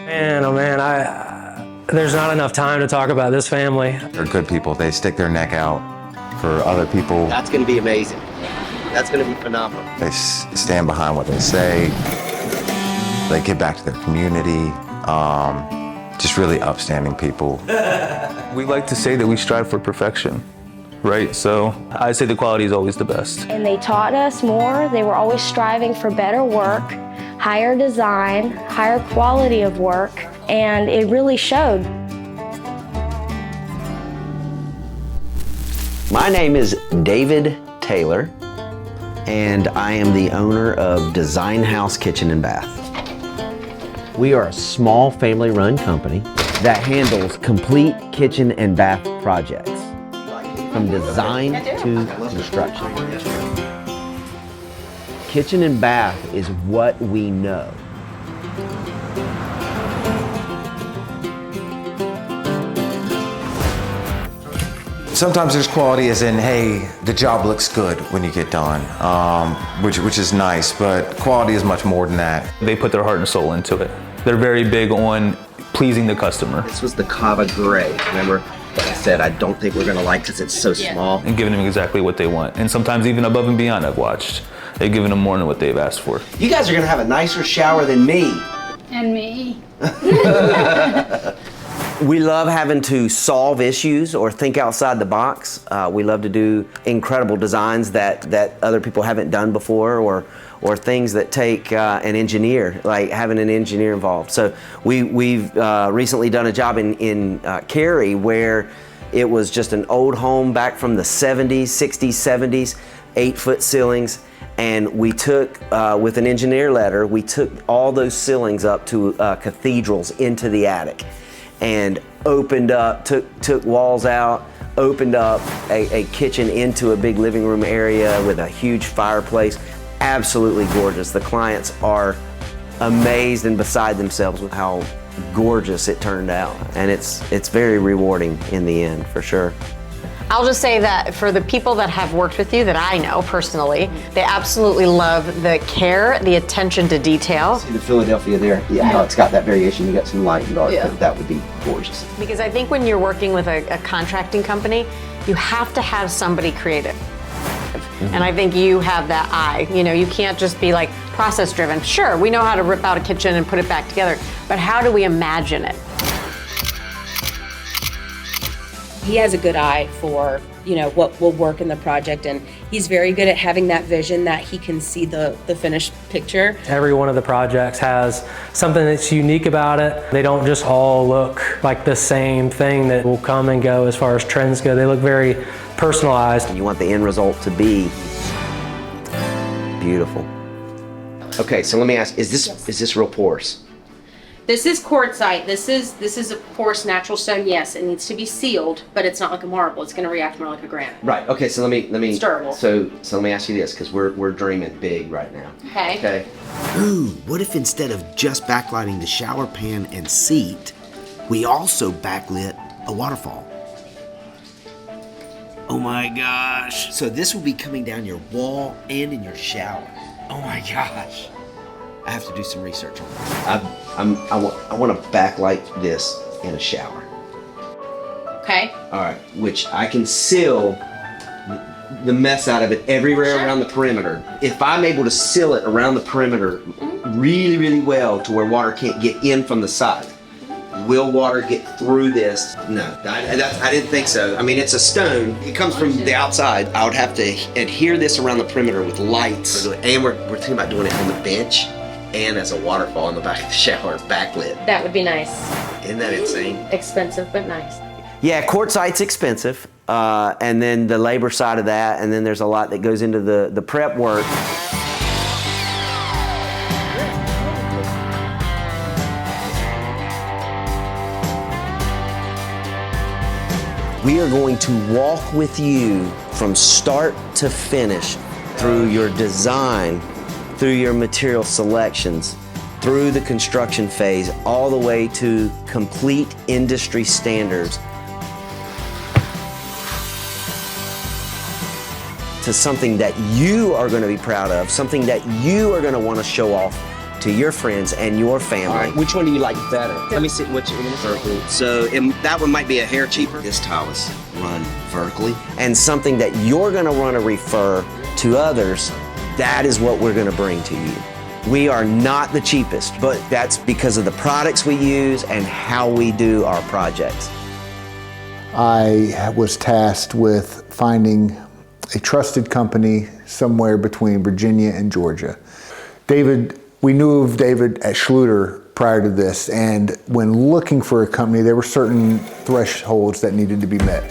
Man, oh man, there's not enough time to talk about this family. They're good people. They stick their neck out for other people. That's going to be amazing. That's going to be phenomenal. They stand behind what they say. They give back to their community. Just really upstanding people. We like to say that we strive for perfection, right? So I say the quality is always the best. And they taught us more. They were always striving for better work, higher design, higher quality of work, and it really showed. My name is David Taylor, and I am the owner of Designhouse Kitchen and Bath. We are a small family-run company that handles complete kitchen and bath projects, from design to construction. Kitchen and bath is what we know. Sometimes there's quality as in, hey, the job looks good when you get done, which is nice, but quality is much more than that. They put their heart and soul into it. They're very big on pleasing the customer. This was the Cava Gray, remember? Like I said, I don't think we're gonna like because it's so small. And giving them exactly what they want. And sometimes even above and beyond, I've watched. They've given them more than what they've asked for. You guys are gonna have a nicer shower than me. And me. We love having to solve issues or think outside the box. We love to do incredible designs that other people haven't done before, or things that take an engineer, like having an engineer involved. So we've recently done a job in Cary where it was just an old home back from the 70s, 60s, 70s, 8-foot ceilings. And we took, with an engineer letter, we took all those ceilings up to cathedrals into the attic and opened up, took walls out, opened up a kitchen into a big living room area with a huge fireplace. Absolutely gorgeous. The clients are amazed and beside themselves with how gorgeous it turned out. And it's very rewarding in the end, for sure. I'll just say that for the people that have worked with you that I know personally, they absolutely love the care, the attention to detail. See the Philadelphia there? Yeah, how it's got that variation. You got some light and dark, but that would be gorgeous. Because I think when you're working with a contracting company, you have to have somebody creative. And I think you have that eye. You know, you can't just be like process driven. Sure, we know how to rip out a kitchen and put it back together, but how do we imagine it? He has a good eye for, you know, what will work in the project, and he's very good at having that vision that he can see the finished picture. Every one of the projects has something that's unique about it. They don't just all look like the same thing that will come and go as far as trends go. They look very personalized. You want the end result to be beautiful. Okay, so let me ask, is this real porous? This is quartzite. This is a porous natural stone. Yes, it needs to be sealed, but it's not like a marble. It's going to react more like a granite. Right. Okay. So let me. It's durable. So let me ask you this, because we're dreaming big right now. Okay. Okay. Ooh, what if instead of just backlighting the shower pan and seat, we also backlit a waterfall? Oh my gosh. So this will be coming down your wall and in your shower. Oh my gosh. I have to do some research on that. I want to backlight this in a shower. Okay. All right. Which I can seal the mess out of it everywhere around the perimeter. If I'm able to seal it around the perimeter really, really well to where water can't get in from the side, will water get through this? No, I didn't think so. I mean, it's a stone. It comes from the outside. I would have to adhere this around the perimeter with lights. And we're thinking about doing it on the bench and as a waterfall in the back of the shower, backlit. That would be nice. Isn't that insane? Expensive, but nice. Yeah, quartzite's expensive. And then the labor side of that, and then there's a lot that goes into the prep work. We are going to walk with you from start to finish through your design, through your material selections, through the construction phase, all the way to complete industry standards, to something that you are going to be proud of, something that you are going to want to show off to your friends and your family. All right, which one do you like better? Let me see which one is vertical. So that one might be a hair cheaper. This tile is run vertically. And something that you're gonna wanna refer to others, that is what we're gonna bring to you. We are not the cheapest, but that's because of the products we use and how we do our projects. I was tasked with finding a trusted company somewhere between Virginia and Georgia. We knew of David at Schluter prior to this, and when looking for a company, there were certain thresholds that needed to be met.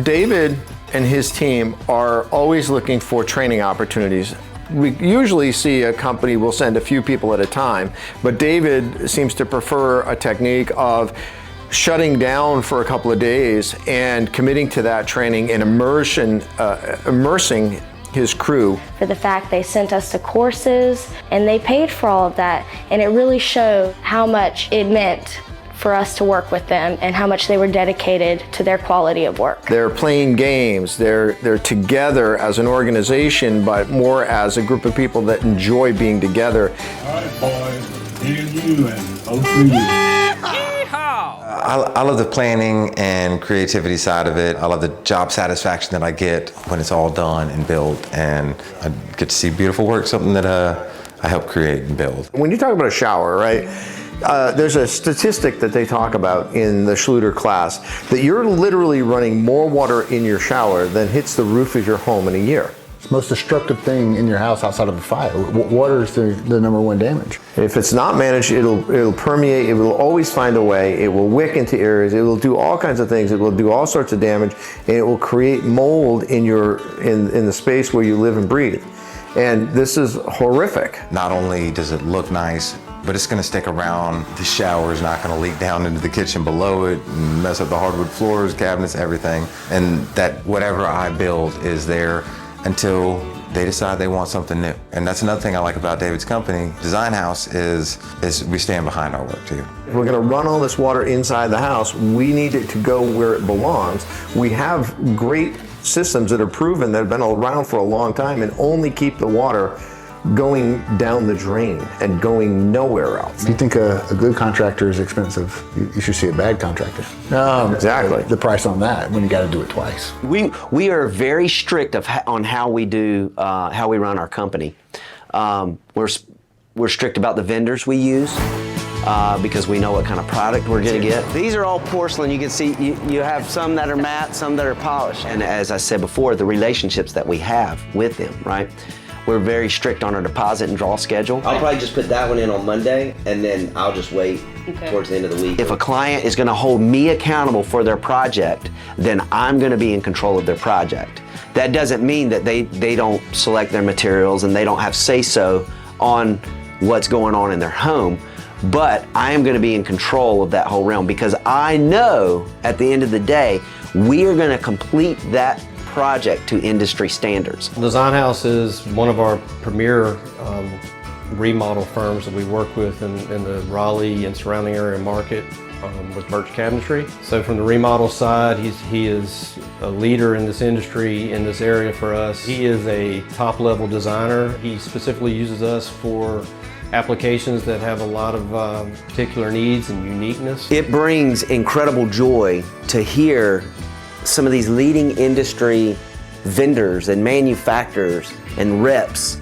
David and his team are always looking for training opportunities. We usually see a company will send a few people at a time, but David seems to prefer a technique of shutting down for a couple of days and committing to that training and immersing his crew. For the fact they sent us to courses and they paid for all of that, and it really showed how much it meant for us to work with them and how much they were dedicated to their quality of work. They're playing games, they're together as an organization, but more as a group of people that enjoy being together. All right, boys, me and you and both of you. I love the planning and creativity side of it. I love the job satisfaction that I get when it's all done and built, and I get to see beautiful work, something that I help create and build. When you talk about a shower, right? There's a statistic that they talk about in the Schluter class that you're literally running more water in your shower than hits the roof of your home in a year. It's the most destructive thing in your house outside of a fire. Water is the number one damage. If it's not managed, it'll permeate, it will always find a way, it will wick into areas, it will do all kinds of things, it will do all sorts of damage, and it will create mold in the space where you live and breathe. And this is horrific. Not only does it look nice, but it's gonna stick around. The shower is not gonna leak down into the kitchen below it and mess up the hardwood floors, cabinets, everything. And that whatever I build is there until they decide they want something new. And that's another thing I like about David's company. Designhouse is we stand behind our work too. If we're gonna run all this water inside the house, we need it to go where it belongs. We have great systems that are proven that have been around for a long time and only keep the water going down the drain and going nowhere else. If you think a good contractor is expensive, you should see a bad contractor. Exactly. The price on that when you got to do it twice. We are very strict on how we run our company. We're strict about the vendors we use. Because we know what kind of product we're gonna get. These are all porcelain. You can see you have some that are matte, some that are polished. And as I said before, the relationships that we have with them, right? We're very strict on our deposit and draw schedule. I'll probably just put that one in on Monday, and then I'll just wait towards the end of the week. If a client is gonna hold me accountable for their project, then I'm gonna be in control of their project. That doesn't mean that they don't select their materials and they don't have say-so on what's going on in their home. But I am going to be in control of that whole realm because I know at the end of the day, we are going to complete that project to industry standards. Designhouse is one of our premier remodel firms that we work with in the Raleigh and surrounding area market with birch cabinetry. So from the remodel side, he is a leader in this industry, in this area for us. He is a top-level designer. He specifically uses us for applications that have a lot of particular needs and uniqueness. It brings incredible joy to hear some of these leading industry vendors and manufacturers and reps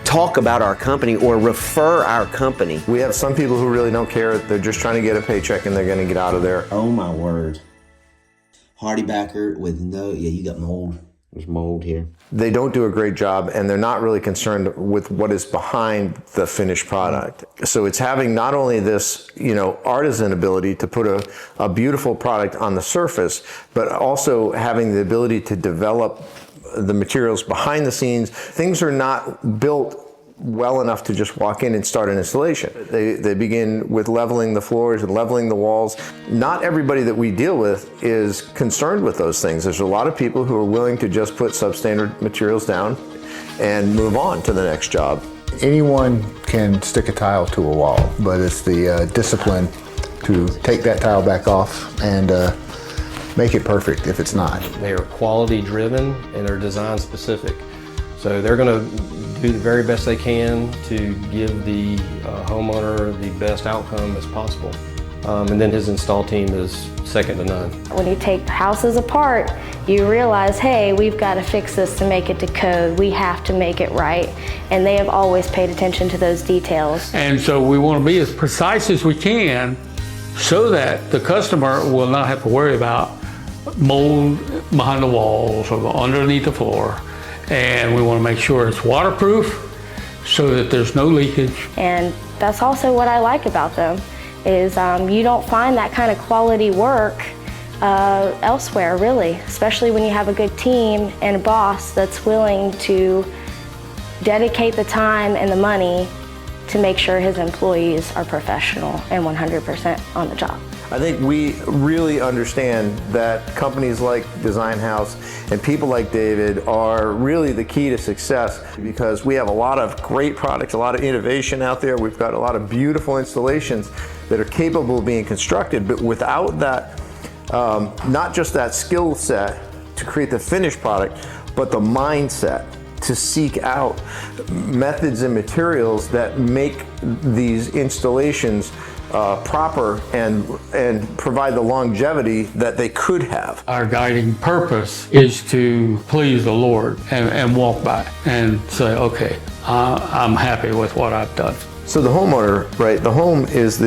talk about our company or refer our company. We have some people who really don't care. They're just trying to get a paycheck and they're going to get out of there. Oh my word. Hardy backer with you got mold. There's mold here. They don't do a great job and they're not really concerned with what is behind the finished product. So it's having not only this, artisan ability to put a beautiful product on the surface, but also having the ability to develop the materials behind the scenes. Things are not built well enough to just walk in and start an installation. They begin with leveling the floors and leveling the walls. Not everybody that we deal with is concerned with those things. There's a lot of people who are willing to just put substandard materials down and move on to the next job. Anyone can stick a tile to a wall, but it's the discipline to take that tile back off and make it perfect if it's not. They are quality driven and they're design specific. So they're going to do the very best they can to give the homeowner the best outcome as possible. And then his install team is second to none. When you take houses apart, you realize, hey, we've got to fix this to make it to code. We have to make it right. And they have always paid attention to those details. And so we want to be as precise as we can so that the customer will not have to worry about mold behind the walls or underneath the floor. And we want to make sure it's waterproof so that there's no leakage. And that's also what I like about them, is you don't find that kind of quality work elsewhere, really, especially when you have a good team and a boss that's willing to dedicate the time and the money to make sure his employees are professional and 100% on the job. I think we really understand that companies like Designhouse and people like David are really the key to success, because we have a lot of great products, a lot of innovation out there. We've got a lot of beautiful installations that are capable of being constructed, but without that, not just that skill set to create the finished product, but the mindset to seek out methods and materials that make these installations proper and provide the longevity that they could have. Our guiding purpose is to please the Lord and walk by and say, okay, I'm happy with what I've done. So the homeowner, right, the home is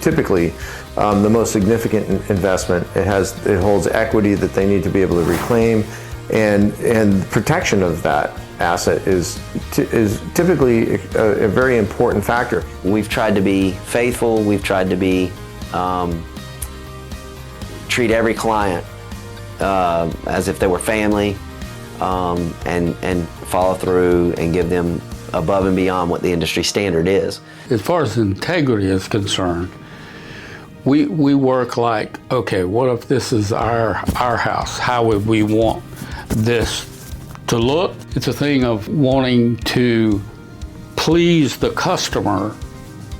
typically the most significant investment. It holds equity that they need to be able to reclaim, and protection of that asset is typically a very important factor. We've tried to be faithful. We've tried to be treat every client as if they were family, and follow through and give them above and beyond what the industry standard is. As far as integrity is concerned, we work like, okay, what if this is our house? How would we want this to look? It's a thing of wanting to please the customer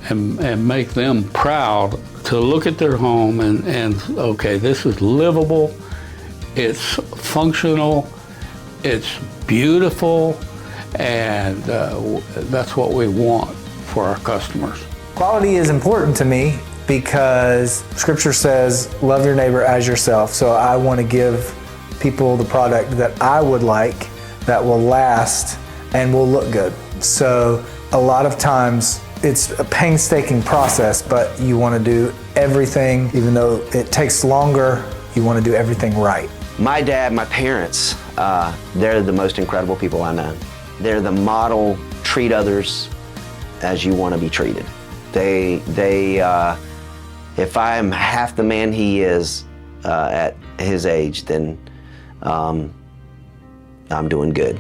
and make them proud to look at their home and okay, this is livable, it's functional, it's beautiful, and that's what we want for our customers. Quality is important to me because Scripture says, love your neighbor as yourself. So I want to give people the product that I would like, that will last and will look good. So a lot of times it's a painstaking process, but you want to do everything, even though it takes longer, you want to do everything right. My dad, my parents, they're the most incredible people I know. They're the model, treat others as you want to be treated. If I'm half the man he is at his age, then I'm doing good.